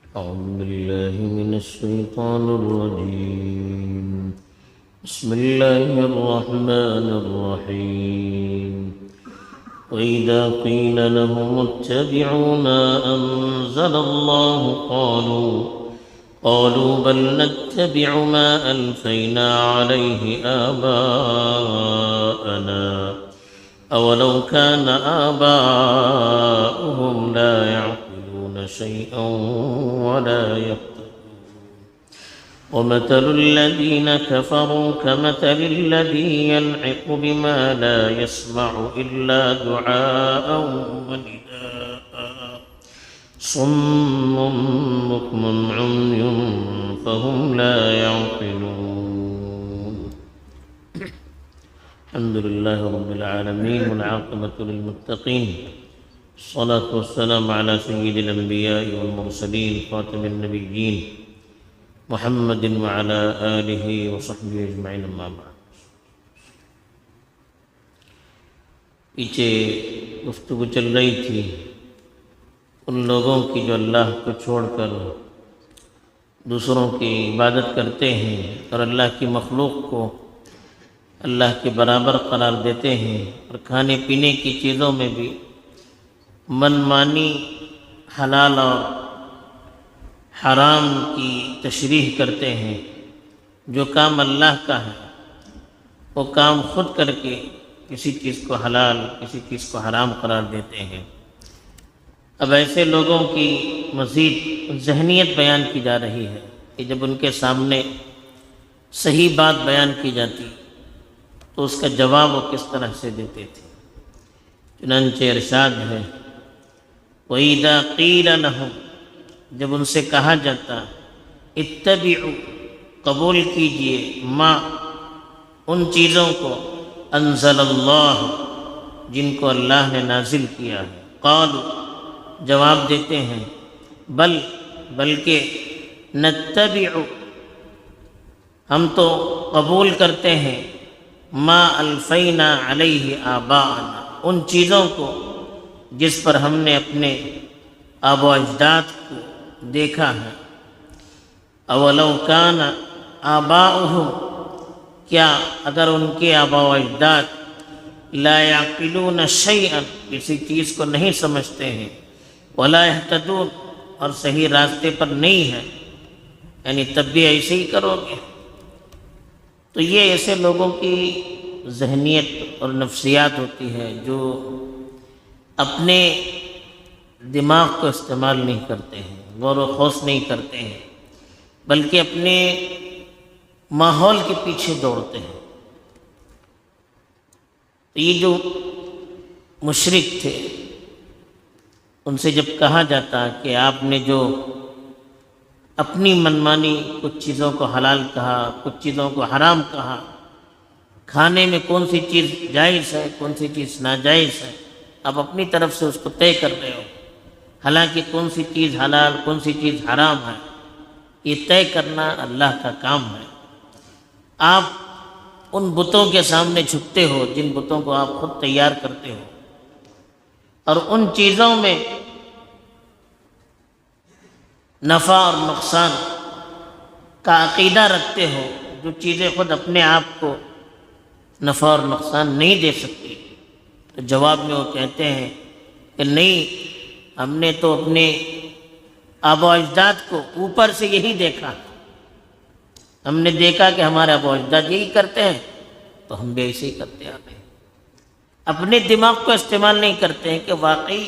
أعوذ بالله من الشيطان الرجيم. بسم الله الرحمن الرحيم. وإذا قيل لهم اتبعوا ما أنزل الله قالوا بل نتبع ما ألفينا عليه آباءنا أولو كان آباؤهم لا يعقلون شيئا ولا يهتدون ومثل الذين كفروا كمثل الذي ينعق بما لا يسمع إلا دعاء ونداء صم بكم عمي فهم لا يعقلون. الحمد لله رب العالمين والعاقبة للمتقين، الصلاة والسلام على سيد الأنبياء والمرسلين خاتم النبيين محمد وعلى آله وصحبه أجمعين. أما بعد. پیچھے گفتگو چل رہی تھی ان لوگوں کی جو اللہ کو چھوڑ کر دوسروں کی عبادت کرتے ہیں اور اللہ کی مخلوق کو اللہ کے برابر قرار دیتے ہیں اور کھانے پینے کی چیزوں میں بھی من مانی حلال اور حرام کی تشریح کرتے ہیں. جو کام اللہ کا ہے وہ کام خود کر کے کسی چیز کو حلال کسی چیز کو حرام قرار دیتے ہیں. اب ایسے لوگوں کی مزید ذہنیت بیان کی جا رہی ہے کہ جب ان کے سامنے صحیح بات بیان کی جاتی تو اس کا جواب وہ کس طرح سے دیتے تھے. چنانچہ ارشاد ہے وَإِذَا قِيلَ لَهُمْ، جب ان سے کہا جاتا اتبعوا، قبول کیجئے، ما، ان چیزوں کو، انزل اللہ، جن کو اللہ نے نازل کیا ہے. قالوا، جواب دیتے ہیں بلکہ نتبع، ہم تو قبول کرتے ہیں، ما الفینا علیہ آباءنا، ان چیزوں کو جس پر ہم نے اپنے آبا و اجداد کو دیکھا ہے. اولو کان آباؤہم، کیا اگر ان کے آبا و اجداد لا یعقلون شیئا، کسی چیز کو نہیں سمجھتے ہیں، ولا یہتدون، اور صحیح راستے پر نہیں ہے، یعنی تب بھی ایسے ہی کرو گے. تو یہ ایسے لوگوں کی ذہنیت اور نفسیات ہوتی ہے جو اپنے دماغ کو استعمال نہیں کرتے ہیں، غور و خوض نہیں کرتے ہیں، بلکہ اپنے ماحول کے پیچھے دوڑتے ہیں. تو یہ جو مشرک تھے ان سے جب کہا جاتا کہ آپ نے جو اپنی منمانی کچھ چیزوں کو حلال کہا، کچھ چیزوں کو حرام کہا، کھانے میں کون سی چیز جائز ہے کون سی چیز ناجائز ہے، آپ اپنی طرف سے اس کو طے کر رہے ہو، حالانکہ کون سی چیز حلال کون سی چیز حرام ہے یہ طے کرنا اللہ کا کام ہے. آپ ان بتوں کے سامنے جھکتے ہو جن بتوں کو آپ خود تیار کرتے ہو، اور ان چیزوں میں نفع اور نقصان کا عقیدہ رکھتے ہو جو چیزیں خود اپنے آپ کو نفع اور نقصان نہیں دے سکتی. تو جواب میں وہ کہتے ہیں کہ نہیں، ہم نے تو اپنے آبا و اجداد کو اوپر سے یہی دیکھا، ہم نے دیکھا کہ ہمارے آبا و اجداد یہی کرتے ہیں تو ہم بھی ایسے ہی کرتے آ رہے ہیں. اپنے دماغ کو استعمال نہیں کرتے ہیں کہ واقعی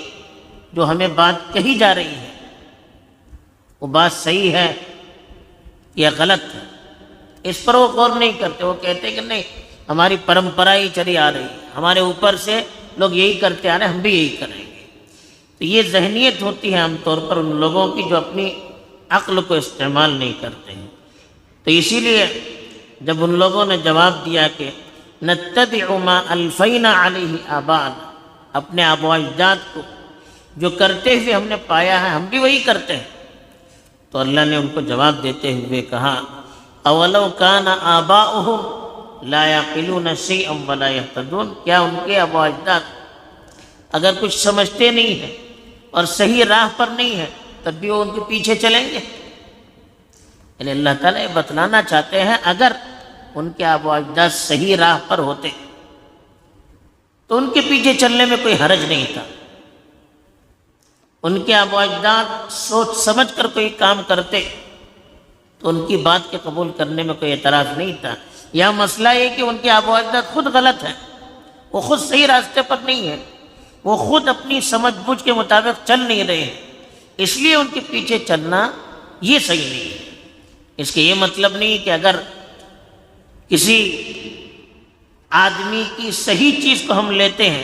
جو ہمیں بات کہی جا رہی ہے وہ بات صحیح ہے یا غلط ہے، اس پر وہ غور نہیں کرتے. وہ کہتے ہیں کہ نہیں، ہماری پرمپرا ہی چلی آ رہی ہے، ہمارے اوپر سے لوگ یہی کرتے آ رہے ہیں، ہم بھی یہی کریں گے. تو یہ ذہنیت ہوتی ہے عام طور پر ان لوگوں کی جو اپنی عقل کو استعمال نہیں کرتے ہیں. تو اسی لیے جب ان لوگوں نے جواب دیا کہ نتبع ما الفینا علیہ آباءنا، اپنے آبا و اجداد کو جو کرتے ہوئے ہم نے پایا ہے ہم بھی وہی کرتے ہیں، تو اللہ نے ان کو جواب دیتے ہوئے کہا اولو کان آباؤہم لا یعقلون شیئا ولا یہتدون، کیا ان کے آبا و اجداد اگر کچھ سمجھتے نہیں ہیں اور صحیح راہ پر نہیں ہے تب بھی وہ ان کے پیچھے چلیں گے. یعنی اللہ تعالیٰ یہ بتلانا چاہتے ہیں اگر ان کے آباء و اجداد صحیح راہ پر ہوتے تو ان کے پیچھے چلنے میں کوئی حرج نہیں تھا. ان کے آباء و اجداد سوچ سمجھ کر کوئی کام کرتے تو ان کی بات کے قبول کرنے میں کوئی اعتراض نہیں تھا. یہاں مسئلہ یہ کہ ان کے آباء و اجداد خود غلط ہیں، وہ خود صحیح راستے پر نہیں ہیں، وہ خود اپنی سمجھ بوجھ کے مطابق چل نہیں رہے ہیں، اس لیے ان کے پیچھے چلنا یہ صحیح نہیں ہے. اس کے یہ مطلب نہیں کہ اگر کسی آدمی کی صحیح چیز کو ہم لیتے ہیں،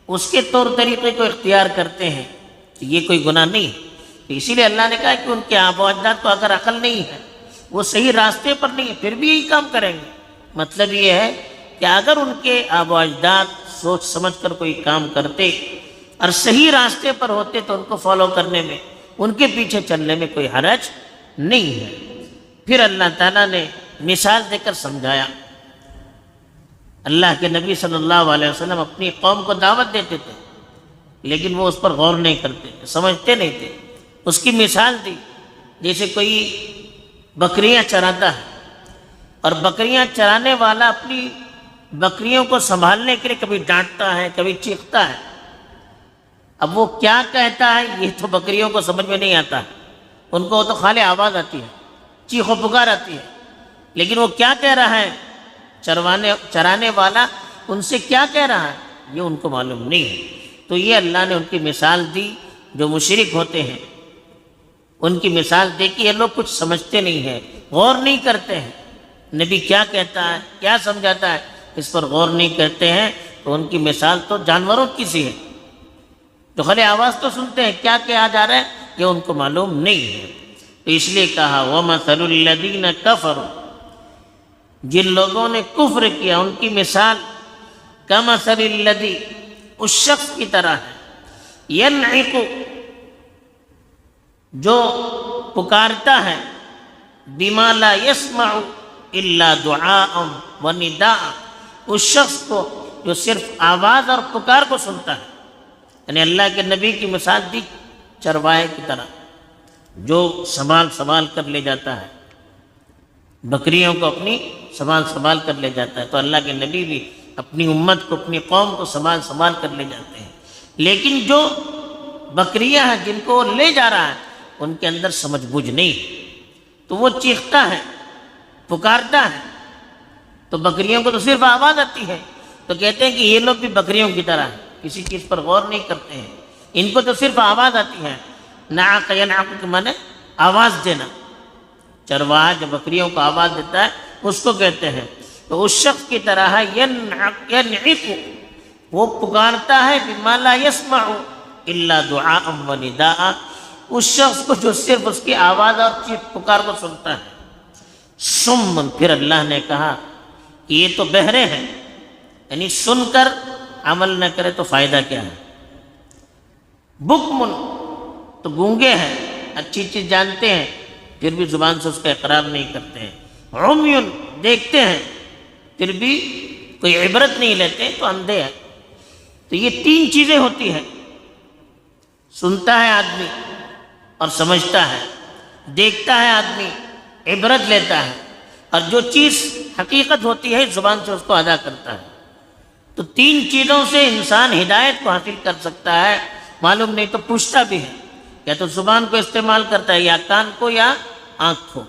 اس کے طور طریقے کو اختیار کرتے ہیں تو یہ کوئی گناہ نہیں ہے. تو اسی لیے اللہ نے کہا کہ ان کے آباء و اجداد کو اگر عقل نہیں ہے، وہ صحیح راستے پر نہیں ہے، پھر بھی یہی کام کریں گے. مطلب یہ ہے کہ اگر ان کے آباء و اجداد سوچ سمجھ کر کوئی کام کرتے اور صحیح راستے پر ہوتے تو ان کو فالو کرنے میں، ان کے پیچھے چلنے میں کوئی حرج نہیں ہے. پھر اللہ تعالیٰ نے مثال دے کر سمجھایا. اللہ کے نبی صلی اللہ علیہ وسلم اپنی قوم کو دعوت دیتے تھے لیکن وہ اس پر غور نہیں کرتے تھے، سمجھتے نہیں تھے. اس کی مثال دی جیسے کوئی بکریاں چراتا ہے اور بکریاں چرانے والا اپنی بکریوں کو سنبھالنے کے لیے کبھی ڈانٹتا ہے، کبھی چیختا ہے. اب وہ کیا کہتا ہے یہ تو بکریوں کو سمجھ میں نہیں آتا ہے، ان کو تو خالی آواز آتی ہے، چیخ و پکار آتی ہے. لیکن وہ کیا کہہ رہا ہے، چرانے والا ان سے کیا کہہ رہا ہے یہ ان کو معلوم نہیں ہے. تو یہ اللہ نے ان کی مثال دی. جو مشرک ہوتے ہیں ان کی مثال دے کہ یہ لوگ کچھ سمجھتے نہیں ہیں، غور نہیں کرتے ہیں، نبی کیا کہتا ہے، کیا سمجھاتا ہے، اس پر غور نہیں کرتے ہیں. تو ان کی مثال تو جانوروں کی سی ہے جو خالی آواز تو سنتے ہیں، کیا کہا جا رہا ہے یہ ان کو معلوم نہیں ہے. تو اس لیے کہا وَمَثَلُ الَّذِينَ كَفَرُوا، جن لوگوں نے کفر کیا ان کی مثال كَمَثَلِ الَّذِي، اس شخص کی طرح ہے، يَنْعِقُ، جو پکارتا ہے، بِمَا لَا يَسْمَعُ إِلَّا دُعَاءً وَنِدَاءً، اس شخص کو جو صرف آواز اور پکار کو سنتا ہے. یعنی اللہ کے نبی کی مثال دی چرواہے کی طرح جو سنبھال کر لے جاتا ہے، بکریوں کو اپنی سنبھال کر لے جاتا ہے. تو اللہ کے نبی بھی اپنی امت کو، اپنی قوم کو سنبھال کر لے جاتے ہیں. لیکن جو بکریاں ہیں جن کو وہ لے جا رہا ہے ان کے اندر سمجھ بوجھ نہیں، تو وہ چیختا ہے، پکارتا ہے، تو بکریوں کو تو صرف آواز آتی ہے. تو کہتے ہیں کہ یہ لوگ بھی بکریوں کی طرح ہیں، کسی چیز پر غور نہیں کرتے ہیں، ان کو تو صرف آواز آتی ہے. نعق ینعق کے معنی آواز دینا، چرواہا جو بکریوں کو آواز دیتا ہے اس کو کہتے ہیں. تو اس شخص کی طرح ہے ینعق، وہ پکارتا ہے بما لا يسمع الا دعاء ونداء، اس شخص کو جو صرف اس کی آواز اور چیخ پکار کو سنتا ہے. صم، پھر اللہ نے کہا کہ یہ تو بہرے ہیں، یعنی سن کر عمل نہ کرے تو فائدہ کیا ہے. بکمن، تو گونگے ہیں، اچھی چیز جانتے ہیں پھر بھی زبان سے اس کا اقرار نہیں کرتے ہیں. عمیٌ، دیکھتے ہیں پھر بھی کوئی عبرت نہیں لیتے تو اندھے ہیں. تو یہ تین چیزیں ہوتی ہیں، سنتا ہے آدمی اور سمجھتا ہے، دیکھتا ہے آدمی، عبرت لیتا ہے، اور جو چیز حقیقت ہوتی ہے زبان سے اس کو ادا کرتا ہے. تو تین چیزوں سے انسان ہدایت کو حاصل کر سکتا ہے. معلوم نہیں تو پوچھتا بھی ہے، یا تو زبان کو استعمال کرتا ہے، یا کان کو، یا آنکھ کو.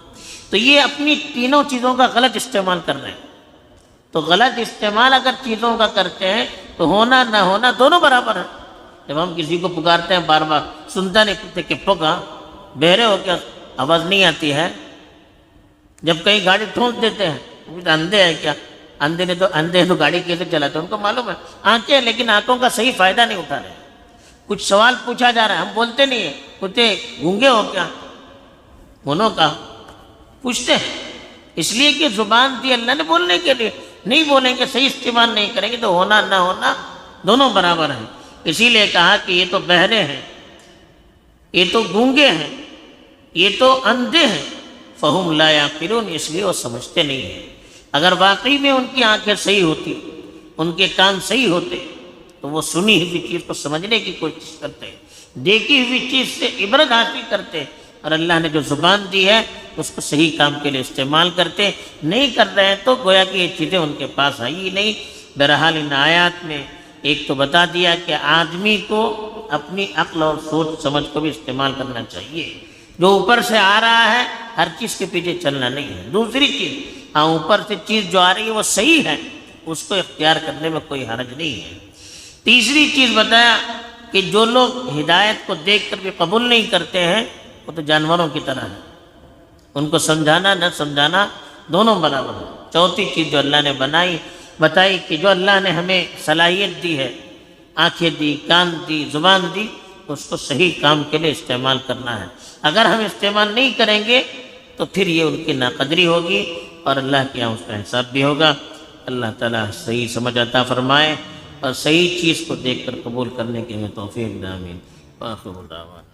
تو یہ اپنی تینوں چیزوں کا غلط استعمال کر رہے ہیں. تو غلط استعمال اگر چیزوں کا کرتے ہیں تو ہونا نہ ہونا دونوں برابر ہیں. جب ہم کسی کو پکارتے ہیں بار بار، سنتا نہیں پوچھتے کہ پکا بہرے ہو کیا، آواز نہیں آتی ہے. جب کہیں گاڑی ٹھونس دیتے ہیں، اندھے ہیں کیا، اندھے تو گاڑی کیسے چلاتے ہیں، ان کو معلوم ہے آنکھیں ہیں لیکن آنکھوں کا صحیح فائدہ نہیں اٹھا رہے. کچھ سوال پوچھا جا رہا ہے، ہم بولتے نہیں ہیں، کہتے گونگے ہو کیا، انہوں کا پوچھتے ہیں. اس لیے کہ زبان دی اللہ نے بولنے کے لیے، نہیں بولیں گے، صحیح استعمال نہیں کریں گے تو ہونا نہ ہونا دونوں برابر ہیں. اسی لیے کہا کہ یہ تو بہرے ہیں، یہ تو گونگے ہیں، یہ تو اندھے ہیں. فہم لا یعقلون، اس لیے وہ سمجھتے نہیں ہیں. اگر واقعی میں ان کی آنکھیں صحیح ہوتی، ان کے کان صحیح ہوتے تو وہ سنی ہوئی چیز کو سمجھنے کی کوشش کرتے. دیکھی ہوئی چیز سے عبرت حاصل کرتے اور اللہ نے جو زبان دی ہے اس کو صحیح کام کے لیے استعمال کرتے. نہیں کر رہے ہیں تو گویا کہ یہ چیزیں ان کے پاس آئی ہی نہیں. بہرحال ان آیات میں ایک تو بتا دیا کہ آدمی کو اپنی عقل اور سوچ سمجھ کو بھی استعمال کرنا چاہیے. جو اوپر سے آ رہا ہے ہر چیز کے پیچھے چلنا نہیں ہے. دوسری چیز، ہاں اوپر سے چیز جو آ رہی ہے وہ صحیح ہے، اس کو اختیار کرنے میں کوئی حرج نہیں ہے. تیسری چیز بتایا کہ جو لوگ ہدایت کو دیکھ کر بھی قبول نہیں کرتے ہیں وہ تو جانوروں کی طرح ہے، ان کو سمجھانا نہ سمجھانا دونوں برابر ہے. چوتھی چیز جو اللہ نے بتائی کہ جو اللہ نے ہمیں صلاحیت دی ہے، آنکھیں دی، کان دی، زبان دی، اس کو صحیح کام کے لیے استعمال کرنا ہے. اگر ہم استعمال نہیں کریں گے تو پھر یہ ان کی ناقدری ہوگی اور اللہ کے یہاں اس کا حساب بھی ہوگا. اللہ تعالیٰ صحیح سمجھ عطا فرمائے اور صحیح چیز کو دیکھ کر قبول کرنے کے ہمیں توفیق دے. آمین. وآخر دعوانا